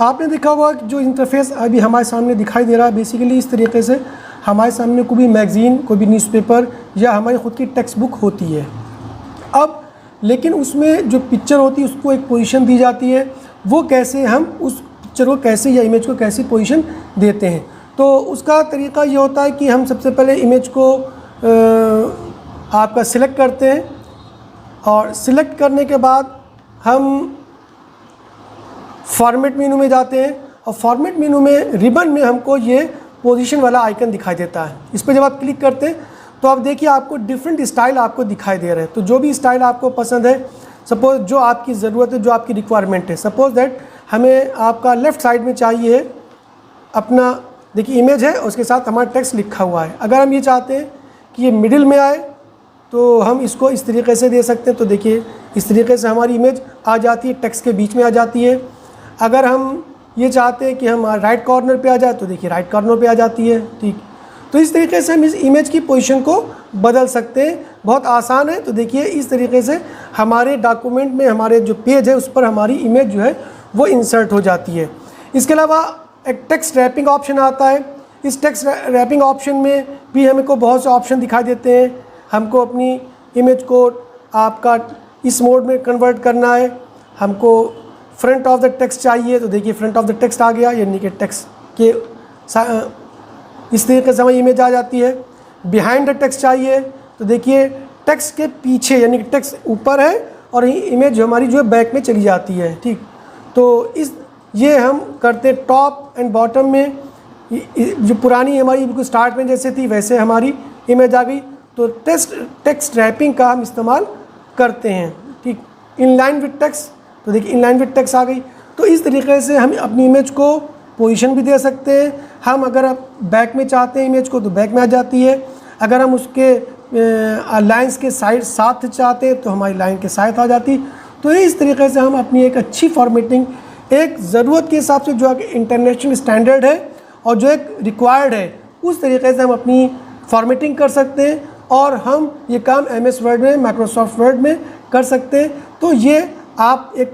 आपने देखा होगा कि जो इंटरफेस अभी हमारे सामने दिखाई दे रहा है, बेसिकली इस तरीके से हमारे सामने कोई भी मैगज़ीन, कोई भी न्यूज़पेपर या हमारी ख़ुद की टेक्स्ट बुक होती है। अब लेकिन उसमें जो पिक्चर होती है उसको एक पोजीशन दी जाती है, वो कैसे हम उस पिक्चर को कैसे या इमेज को कैसी पोजीशन देते हैं। तो उसका तरीका ये होता है कि हम सबसे पहले इमेज को आपका सिलेक्ट करते हैं, और सिलेक्ट करने के बाद हम फॉर्मेट मेनू में जाते हैं, और फॉर्मेट मेनू में रिबन में हमको ये पोजीशन वाला आइकन दिखाई देता है। इस पर जब आप क्लिक करते हैं तो आप देखिए आपको डिफरेंट स्टाइल आपको दिखाई दे रहे हैं। तो जो भी स्टाइल आपको पसंद है, सपोज़ जो आपकी ज़रूरत है, जो आपकी रिक्वायरमेंट है, सपोज़ दैट हमें आपका लेफ़्ट साइड में चाहिए अपना, देखिए इमेज है उसके साथ हमारा टेक्स्ट लिखा हुआ है। अगर हम ये चाहते हैं कि ये मिडिल में आए तो हम इसको इस तरीके से दे सकते हैं। तो देखिए इस तरीके से हमारी इमेज आ जाती है, टेक्स्ट के बीच में आ जाती है। अगर हम ये चाहते हैं कि हम राइट कॉर्नर पे आ जाए तो देखिए राइट कॉर्नर पे आ जाती है। ठीक, तो इस तरीके से हम इस इमेज की पोजीशन को बदल सकते हैं, बहुत आसान है। तो देखिए इस तरीके से हमारे डॉक्यूमेंट में, हमारे जो पेज है उस पर हमारी इमेज जो है वो इंसर्ट हो जाती है। इसके अलावा एक टेक्स्ट रैपिंग ऑप्शन आता है। इस टेक्स्ट रैपिंग ऑप्शन में भी हमको बहुत से ऑप्शन दिखाई देते हैं। हमको अपनी इमेज को आपका इस मोड में कन्वर्ट करना है, हमको फ्रंट ऑफ द टेक्स्ट चाहिए तो देखिए फ्रंट ऑफ द टेक्स्ट आ गया, यानी कि टेक्स्ट के इस तरीके से हमारी इमेज आ जाती है। बिहाइंड द टेक्स्ट चाहिए तो देखिए टेक्स्ट के पीछे, यानी कि टेक्स्ट ऊपर है और इमेज हमारी जो है बैक में चली जाती है। ठीक, तो ये हम करते टॉप एंड बॉटम में। जो पुरानी हमारी बिल्कुल स्टार्ट में जैसे थी वैसे हमारी इमेज आ गई। तो टेक्स्ट रैपिंग का हम इस्तेमाल करते हैं। ठीक, इनलाइन विद टेक्स्ट, तो देखिए इनलाइन विद टेक्स्ट आ गई। तो इस तरीके से हम अपनी इमेज को पोजीशन भी दे सकते हैं। हम अगर आप बैक में चाहते हैं इमेज को तो बैक में आ जाती है। अगर हम उसके लाइंस के साइड साथ चाहते हैं तो हमारी लाइन के साथ आ जाती। तो इस तरीके से हम अपनी एक अच्छी फॉर्मेटिंग, एक ज़रूरत के हिसाब से जो इंटरनेशनल स्टैंडर्ड है और जो एक रिक्वायर्ड है उस तरीके से हम अपनी फॉर्मेटिंग कर सकते हैं, और हम ये काम MS वर्ड में, माइक्रोसॉफ्ट वर्ड में कर सकते हैं। तो ये आप एक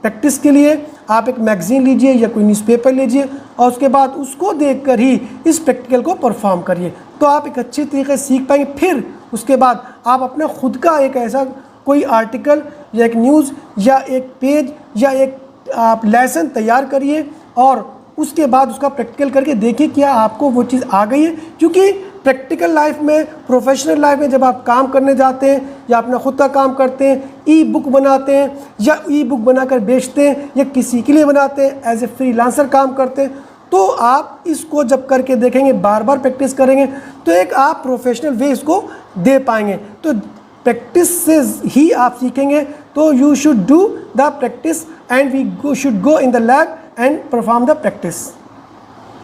प्रैक्टिस के लिए आप एक मैगज़ीन लीजिए या कोई न्यूज़पेपर लीजिए और उसके बाद उसको देखकर ही इस प्रैक्टिकल को परफॉर्म करिए, तो आप एक अच्छी तरीके से सीख पाएंगे। फिर उसके बाद आप अपना खुद का एक ऐसा कोई आर्टिकल या एक न्यूज़ या एक पेज या एक आप लेसन तैयार करिए, और उसके बाद उसका प्रैक्टिकल करके देखिए क्या आपको वो चीज़ आ गई है। क्योंकि प्रैक्टिकल लाइफ में, प्रोफेशनल लाइफ में जब आप काम करने जाते हैं या अपना खुद का काम करते हैं, ई बुक बनाते हैं या ई बुक बनाकर बेचते हैं या किसी के लिए बनाते हैं, एज ए फ्रीलांसर काम करते हैं, तो आप इसको जब करके देखेंगे, बार बार प्रैक्टिस करेंगे तो एक आप प्रोफेशनल वे इसको दे पाएंगे। तो प्रैक्टिस से ही आप सीखेंगे। तो you should do the practice and we should go in the lab and perform the practice.